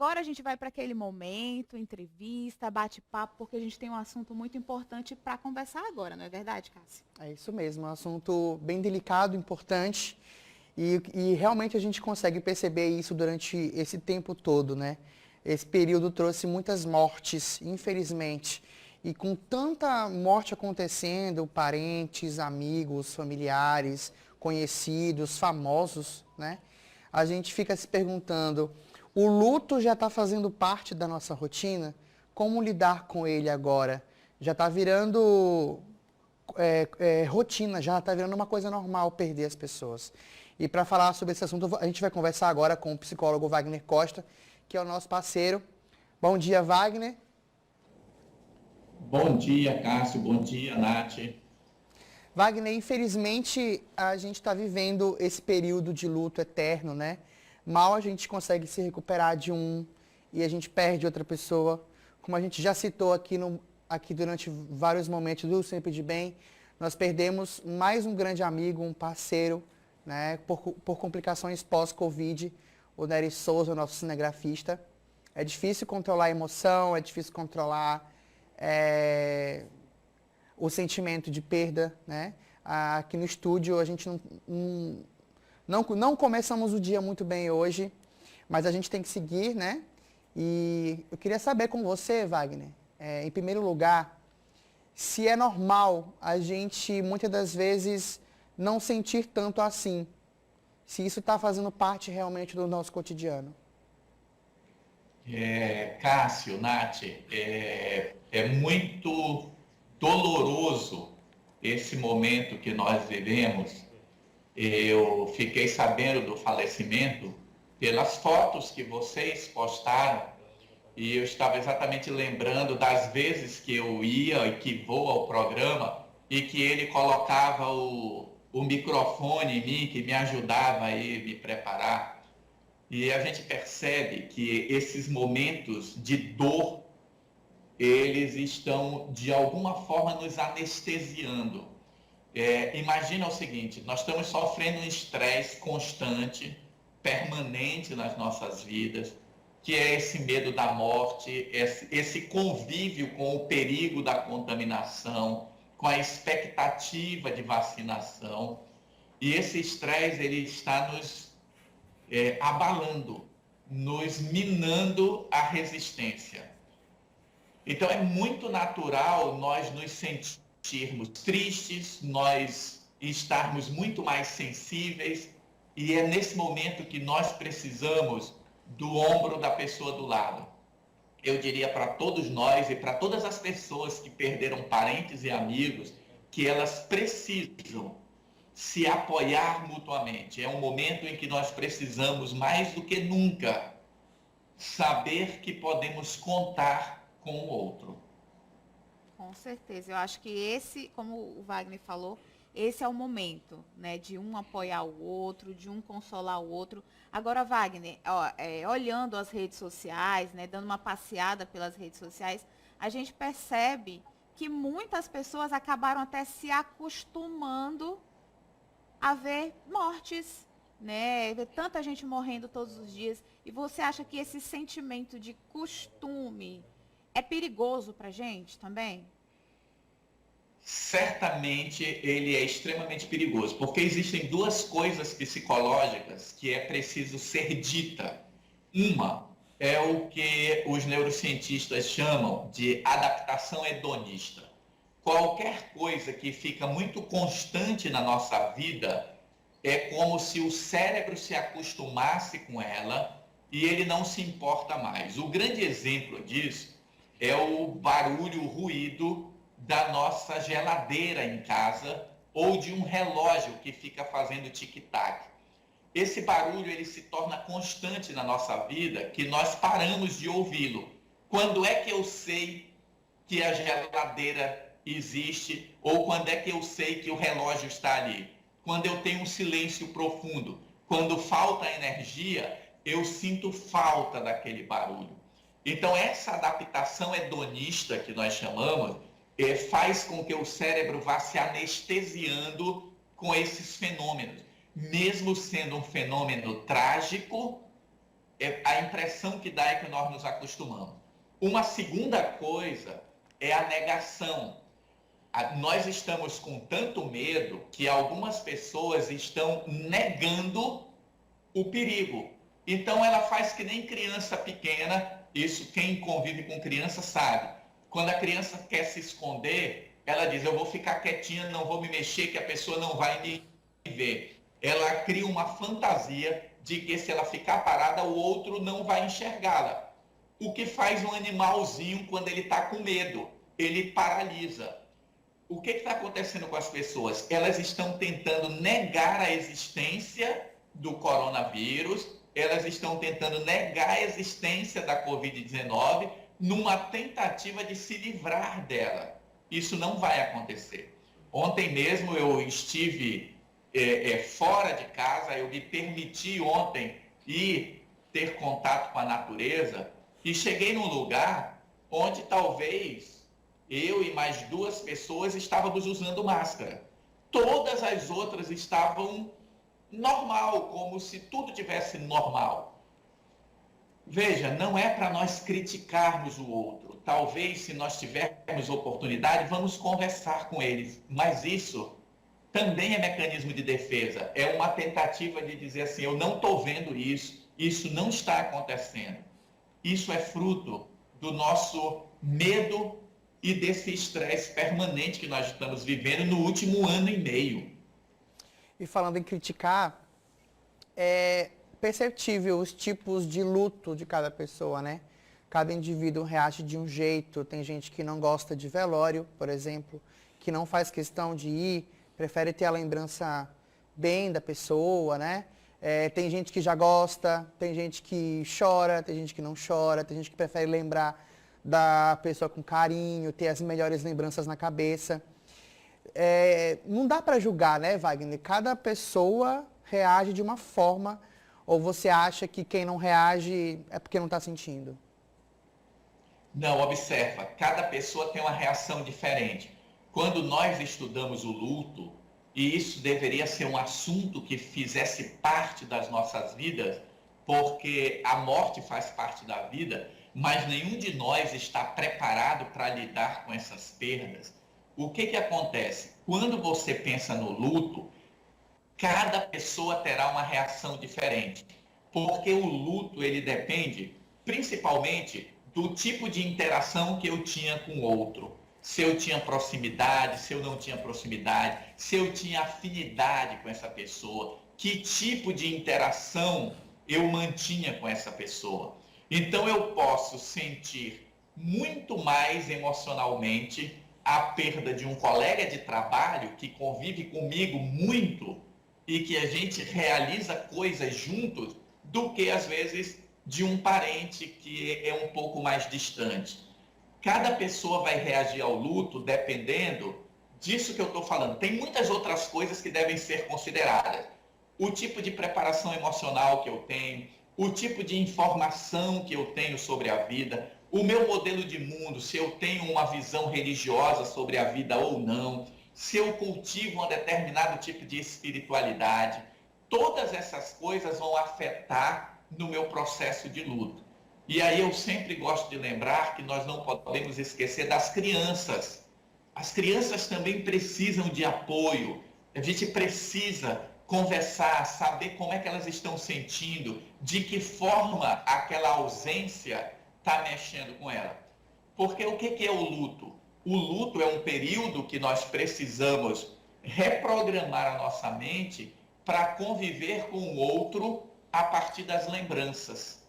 agora a gente vai para aquele momento, entrevista, bate-papo, porque a gente tem um assunto muito importante para conversar agora, não é verdade, Cássio? É isso mesmo, é um assunto bem delicado, importante, e realmente a gente consegue perceber isso durante esse tempo todo, né? Esse período trouxe muitas mortes, infelizmente, e com tanta morte acontecendo, parentes, amigos, familiares, conhecidos, famosos, né? A gente fica se perguntando, o luto já está fazendo parte da nossa rotina? Como lidar com ele agora? Já está virando rotina, já está virando uma coisa normal perder as pessoas. E para falar sobre esse assunto, a gente vai conversar agora com o psicólogo Wagner Costa, que é o nosso parceiro. Bom dia, Wagner. Bom dia, Cássio. Bom dia, Nath. Wagner, infelizmente a gente está vivendo esse período de luto eterno, né? Mal a gente consegue se recuperar de um e a gente perde outra pessoa. Como a gente já citou aqui durante vários momentos do Sempre de Bem, nós perdemos mais um grande amigo, um parceiro, né? Por complicações pós-Covid, o Nery Souza, o nosso cinegrafista. É difícil controlar a emoção, é difícil controlar o sentimento de perda, né? Aqui no estúdio a gente não começamos o dia muito bem hoje, mas a gente tem que seguir, né? E eu queria saber com você, Wagner, em primeiro lugar, se é normal a gente muitas das vezes não sentir tanto assim, se isso está fazendo parte realmente do nosso cotidiano. Cássio, Nath, é muito doloroso esse momento que nós vivemos. Eu fiquei sabendo do falecimento pelas fotos que vocês postaram e eu estava exatamente lembrando das vezes que eu ia e que vou ao programa e que ele colocava o microfone em mim, que me ajudava a me preparar. E a gente percebe que esses momentos de dor, eles estão de alguma forma nos anestesiando. Imagina o seguinte, nós estamos sofrendo um estresse constante, permanente nas nossas vidas, que é esse medo da morte, esse convívio com o perigo da contaminação, com a expectativa de vacinação. E esse estresse, ele está nos abalando, nos minando a resistência. Então é muito natural nós nos sentirmos tristes, nós estarmos muito mais sensíveis, e é nesse momento que nós precisamos do ombro da pessoa do lado. Eu diria para todos nós e para todas as pessoas que perderam parentes e amigos, que elas precisam se apoiar mutuamente. É um momento em que nós precisamos, mais do que nunca, saber que podemos contar com o outro. Com certeza. Eu acho que esse, como o Wagner falou, esse é o momento, né, de um apoiar o outro, de um consolar o outro. Agora, Wagner, olhando as redes sociais, né, dando uma passeada pelas redes sociais, a gente percebe que muitas pessoas acabaram até se acostumando a ver mortes, né? Ver tanta gente morrendo todos os dias. E você acha que esse sentimento de costume é perigoso para a gente também? Certamente ele é extremamente perigoso, porque existem duas coisas psicológicas que é preciso ser dita. Uma é o que os neurocientistas chamam de adaptação hedonista. Qualquer coisa que fica muito constante na nossa vida é como se o cérebro se acostumasse com ela e ele não se importa mais. O grande exemplo disso é o barulho, o ruído da nossa geladeira em casa ou de um relógio que fica fazendo tic-tac. Esse barulho ele se torna constante na nossa vida que nós paramos de ouvi-lo. Quando é que eu sei que a geladeira existe ou quando é que eu sei que o relógio está ali? Quando eu tenho um silêncio profundo, quando falta energia, eu sinto falta daquele barulho. Então essa adaptação hedonista que nós chamamos faz com que o cérebro vá se anestesiando com esses fenômenos. Mesmo sendo um fenômeno trágico, a impressão que dá é que nós nos acostumamos. Uma segunda coisa é a negação. Nós estamos com tanto medo que algumas pessoas estão negando o perigo. Então ela faz que nem criança pequena, isso quem convive com criança sabe. Quando a criança quer se esconder, ela diz, eu vou ficar quietinha, não vou me mexer, que a pessoa não vai me ver. Ela cria uma fantasia de que se ela ficar parada, o outro não vai enxergá-la. O que faz um animalzinho quando ele está com medo? Ele paralisa. O que está acontecendo com as pessoas? Elas estão tentando negar a existência do coronavírus, elas estão tentando negar a existência da Covid-19 numa tentativa de se livrar dela. Isso não vai acontecer. Ontem mesmo eu estive fora de casa, eu me permiti ontem ir ter contato com a natureza e cheguei num lugar onde talvez eu e mais 2 pessoas estávamos usando máscara. Todas as outras estavam normal, como se tudo tivesse normal. Veja, não é para nós criticarmos o outro. Talvez, se nós tivermos oportunidade, vamos conversar com eles. Mas isso também é mecanismo de defesa. É uma tentativa de dizer assim, eu não estou vendo isso não está acontecendo. Isso é fruto do nosso medo e desse estresse permanente que nós estamos vivendo no último ano e meio. E falando em criticar, é perceptível os tipos de luto de cada pessoa, né? Cada indivíduo reage de um jeito. Tem gente que não gosta de velório, por exemplo, que não faz questão de ir, prefere ter a lembrança bem da pessoa, né? Tem gente que já gosta, tem gente que chora, tem gente que não chora, tem gente que prefere lembrar da pessoa com carinho, ter as melhores lembranças na cabeça. Não dá para julgar, né, Wagner? Cada pessoa reage de uma forma, ou você acha que quem não reage é porque não está sentindo? Não, observa, cada pessoa tem uma reação diferente. Quando nós estudamos o luto, e isso deveria ser um assunto que fizesse parte das nossas vidas, porque a morte faz parte da vida, mas nenhum de nós está preparado para lidar com essas perdas. O que acontece? Quando você pensa no luto, cada pessoa terá uma reação diferente, porque o luto ele depende principalmente do tipo de interação que eu tinha com o outro. Se eu tinha proximidade, se eu não tinha proximidade, se eu tinha afinidade com essa pessoa, que tipo de interação eu mantinha com essa pessoa. Então eu posso sentir muito mais emocionalmente a perda de um colega de trabalho que convive comigo muito e que a gente realiza coisas juntos, do que às vezes de um parente que é um pouco mais distante. Cada pessoa vai reagir ao luto dependendo disso que eu estou falando. Tem muitas outras coisas que devem ser consideradas. O tipo de preparação emocional que eu tenho, o tipo de informação que eu tenho sobre a vida, o meu modelo de mundo, se eu tenho uma visão religiosa sobre a vida ou não, se eu cultivo um determinado tipo de espiritualidade. Todas essas coisas vão afetar no meu processo de luto. E aí eu sempre gosto de lembrar que nós não podemos esquecer das crianças. As crianças também precisam de apoio. A gente precisa conversar, saber como é que elas estão sentindo, de que forma aquela ausência está mexendo com ela. Porque o que é o luto? O luto é um período que nós precisamos reprogramar a nossa mente para conviver com o outro a partir das lembranças.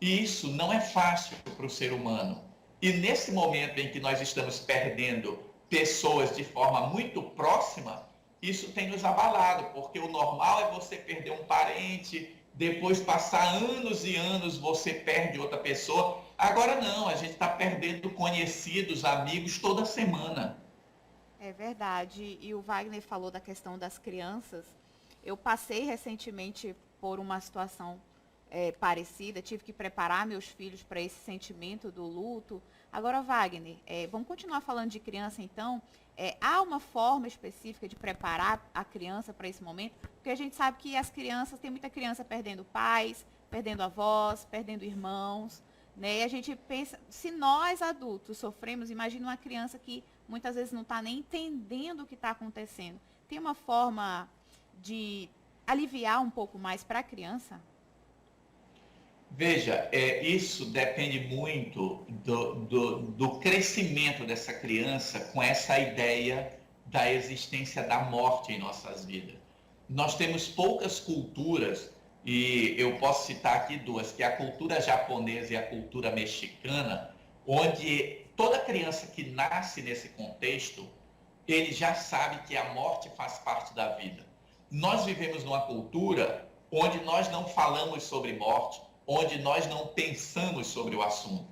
E isso não é fácil para o ser humano. E nesse momento em que nós estamos perdendo pessoas de forma muito próxima, isso tem nos abalado, porque o normal é você perder um parente, depois passar anos e anos você perde outra pessoa. Agora não, a gente está perdendo conhecidos, amigos toda semana. É verdade. E o Wagner falou da questão das crianças. Eu passei recentemente por uma situação parecida, tive que preparar meus filhos para esse sentimento do luto. Agora, Wagner, vamos continuar falando de criança então. Há uma forma específica de preparar a criança para esse momento? Porque a gente sabe que as crianças, tem muita criança perdendo pais, perdendo avós, perdendo irmãos, né? E a gente pensa, se nós adultos sofremos, imagina uma criança que muitas vezes não está nem entendendo o que está acontecendo. Tem uma forma de aliviar um pouco mais para a criança? Veja, isso depende muito do crescimento dessa criança com essa ideia da existência da morte em nossas vidas. Nós temos poucas culturas, e eu posso citar aqui duas, que é a cultura japonesa e a cultura mexicana, onde toda criança que nasce nesse contexto, ele já sabe que a morte faz parte da vida. Nós vivemos numa cultura onde nós não falamos sobre morte, onde nós não pensamos sobre o assunto.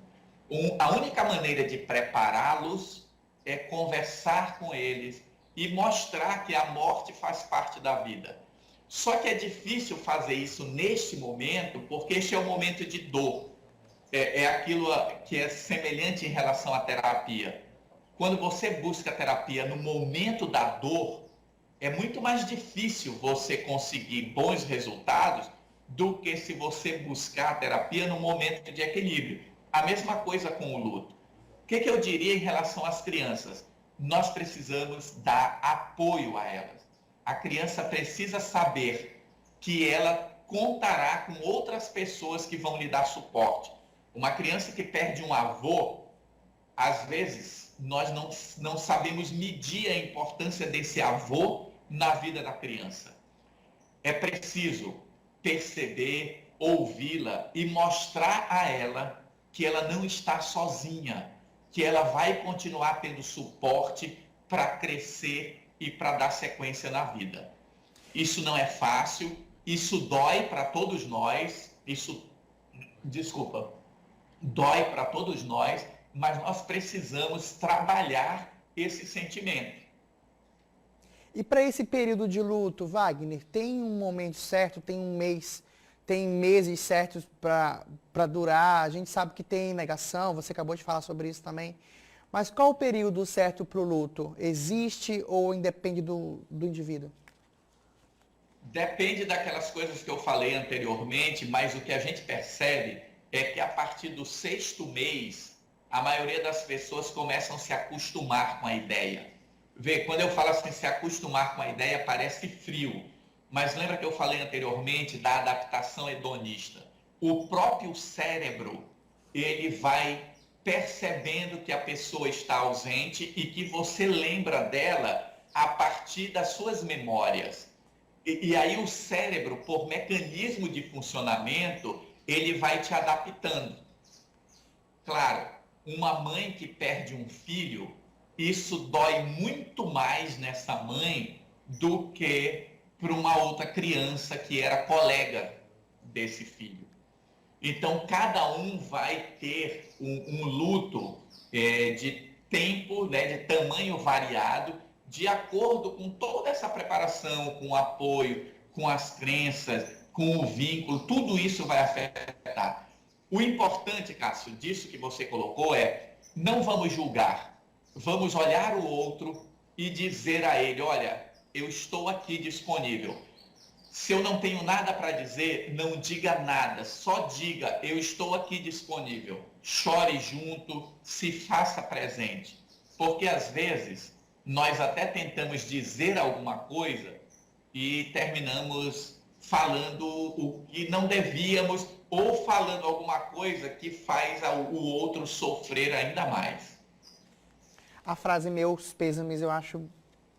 A única maneira de prepará-los é conversar com eles e mostrar que a morte faz parte da vida. Só que é difícil fazer isso neste momento, porque este é um momento de dor. É aquilo que é semelhante em relação à terapia. Quando você busca terapia no momento da dor, é muito mais difícil você conseguir bons resultados do que se você buscar a terapia no momento de equilíbrio. A mesma coisa com o luto. O que eu diria em relação às crianças? Nós precisamos dar apoio a elas. A criança precisa saber que ela contará com outras pessoas que vão lhe dar suporte. Uma criança que perde um avô, às vezes, nós não sabemos medir a importância desse avô na vida da criança. É preciso perceber, ouvi-la e mostrar a ela que ela não está sozinha, que ela vai continuar tendo suporte para crescer e para dar sequência na vida. Isso não é fácil, isso dói para todos nós, dói para todos nós, mas nós precisamos trabalhar esse sentimento. E para esse período de luto, Wagner, tem um momento certo, tem um mês, tem meses certos para durar? A gente sabe que tem negação, você acabou de falar sobre isso também. Mas qual o período certo para o luto? Existe ou independe do indivíduo? Depende daquelas coisas que eu falei anteriormente, mas o que a gente percebe é que a partir do 6º mês, a maioria das pessoas começam a se acostumar com a ideia. Vê, quando eu falo assim, se acostumar com a ideia, parece frio. Mas lembra que eu falei anteriormente da adaptação hedonista? O próprio cérebro, ele vai percebendo que a pessoa está ausente e que você lembra dela a partir das suas memórias. E aí o cérebro, por mecanismo de funcionamento, ele vai te adaptando. Claro, uma mãe que perde um filho, isso dói muito mais nessa mãe do que para uma outra criança que era colega desse filho. Então, cada um vai ter um luto de tempo, né, de tamanho variado, de acordo com toda essa preparação, com o apoio, com as crenças, com o vínculo, tudo isso vai afetar. O importante, Cássio, disso que você colocou é, não vamos julgar. Vamos olhar o outro e dizer a ele, olha, eu estou aqui disponível. Se eu não tenho nada para dizer, não diga nada, só diga, eu estou aqui disponível. Chore junto, se faça presente. Porque às vezes nós até tentamos dizer alguma coisa e terminamos falando o que não devíamos ou falando alguma coisa que faz o outro sofrer ainda mais. A frase meus pêsames eu acho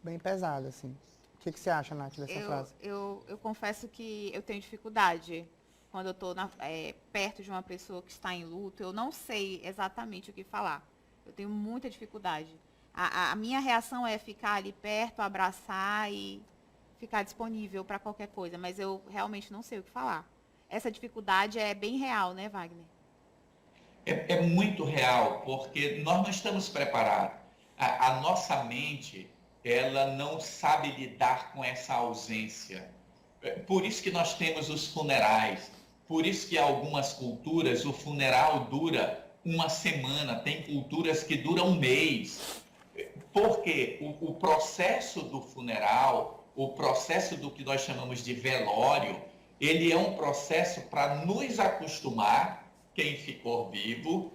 bem pesada, assim. O que você acha, Nath, dessa frase? Eu confesso que eu tenho dificuldade quando eu estou perto de uma pessoa que está em luto. Eu não sei exatamente o que falar. Eu tenho muita dificuldade. A minha reação é ficar ali perto, abraçar e ficar disponível para qualquer coisa. Mas eu realmente não sei o que falar. Essa dificuldade é bem real, né, Wagner? É muito real, porque nós não estamos preparados. A nossa mente, ela não sabe lidar com essa ausência. Por isso que nós temos os funerais. Por isso que em algumas culturas o funeral dura uma semana. Tem culturas que duram um mês. Porque o processo do funeral, o processo do que nós chamamos de velório, ele é um processo para nos acostumar, quem ficou vivo,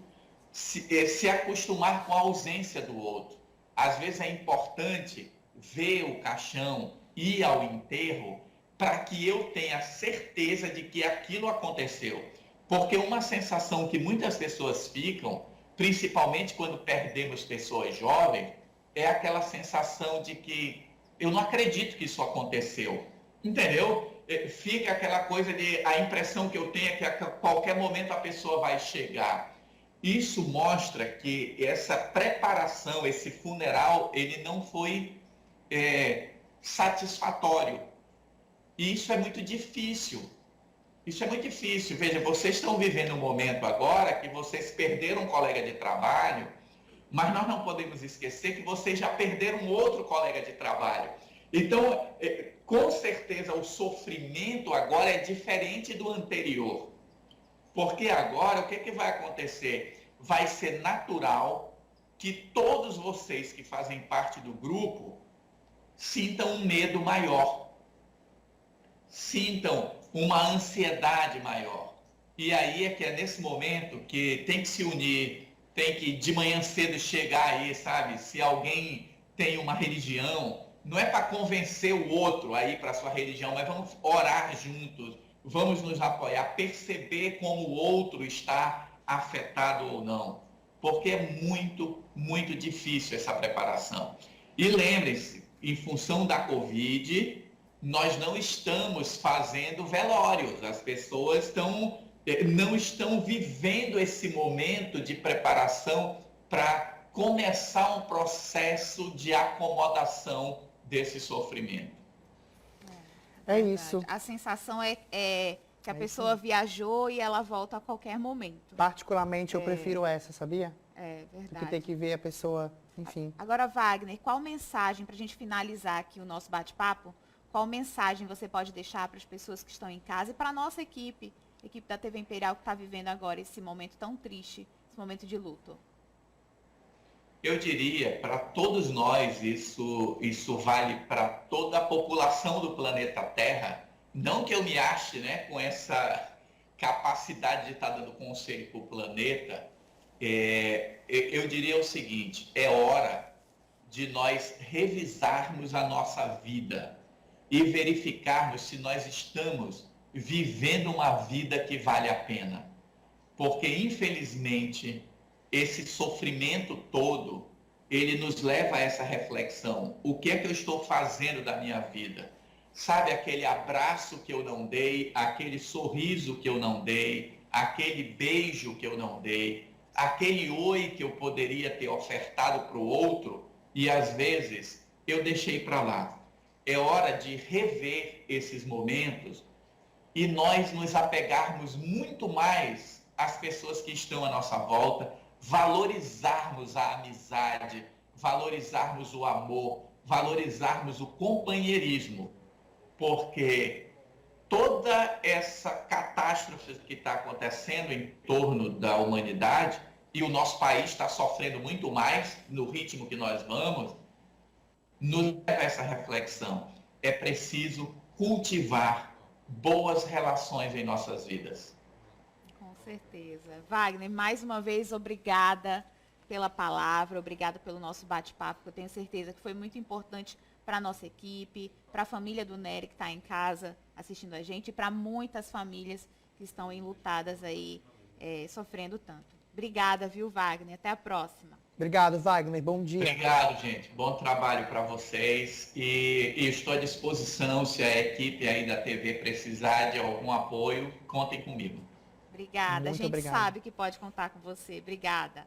se acostumar com a ausência do outro. Às vezes é importante ver o caixão, ir ao enterro, para que eu tenha certeza de que aquilo aconteceu. Porque uma sensação que muitas pessoas ficam, principalmente quando perdemos pessoas jovens, é aquela sensação de que eu não acredito que isso aconteceu. Entendeu? Fica aquela coisa de, a impressão que eu tenho é que a qualquer momento a pessoa vai chegar. Isso mostra que essa preparação, esse funeral, ele não foi satisfatório. E isso é muito difícil. Isso é muito difícil. Veja, vocês estão vivendo um momento agora que vocês perderam um colega de trabalho, mas nós não podemos esquecer que vocês já perderam outro colega de trabalho. Então, com certeza, o sofrimento agora é diferente do anterior. Porque agora, o que vai acontecer? Vai ser natural que todos vocês que fazem parte do grupo sintam um medo maior. Sintam uma ansiedade maior. E aí é que é nesse momento que tem que se unir, tem que de manhã cedo chegar aí, sabe? Se alguém tem uma religião, não é para convencer o outro a ir para a sua religião, mas vamos orar juntos, vamos nos apoiar, perceber como o outro está afetado ou não. Porque é muito, muito difícil essa preparação. E lembre-se, em função da Covid, nós não estamos fazendo velórios, as pessoas não estão vivendo esse momento de preparação para começar um processo de acomodação desse sofrimento. É isso. A sensação é que a pessoa viajou e ela volta a qualquer momento. Particularmente, eu prefiro essa, sabia? É verdade. Porque tem que ver a pessoa, enfim. Agora, Wagner, qual mensagem, para a gente finalizar aqui o nosso bate-papo, qual mensagem você pode deixar para as pessoas que estão em casa e para a nossa equipe da TV Imperial que está vivendo agora esse momento tão triste, esse momento de luto? Eu diria, para todos nós, isso vale para toda a população do planeta Terra, não que eu me ache, né, com essa capacidade de estar dando conselho para o planeta, eu diria o seguinte, é hora de nós revisarmos a nossa vida e verificarmos se nós estamos vivendo uma vida que vale a pena. Porque, infelizmente, esse sofrimento todo, ele nos leva a essa reflexão. O que é que eu estou fazendo da minha vida? Sabe, aquele abraço que eu não dei, aquele sorriso que eu não dei, aquele beijo que eu não dei, aquele oi que eu poderia ter ofertado para o outro e, às vezes, eu deixei para lá. É hora de rever esses momentos e nós nos apegarmos muito mais às pessoas que estão à nossa volta, valorizarmos a amizade, valorizarmos o amor, valorizarmos o companheirismo, porque toda essa catástrofe que está acontecendo em torno da humanidade, e o nosso país está sofrendo muito mais no ritmo que nós vamos, nos leva a essa reflexão. É preciso cultivar boas relações em nossas vidas. Com certeza. Wagner, mais uma vez, obrigada pela palavra, obrigada pelo nosso bate-papo, que eu tenho certeza que foi muito importante para a nossa equipe, para a família do Nery que está em casa assistindo a gente, e para muitas famílias que estão enlutadas aí, sofrendo tanto. Obrigada, viu, Wagner? Até a próxima. Obrigado, Wagner. Bom dia. Obrigado, gente. Bom trabalho para vocês. E estou à disposição, se a equipe aí da TV precisar de algum apoio, contem comigo. Obrigada. Muito a gente obrigado. sabe que pode contar com você. Obrigada.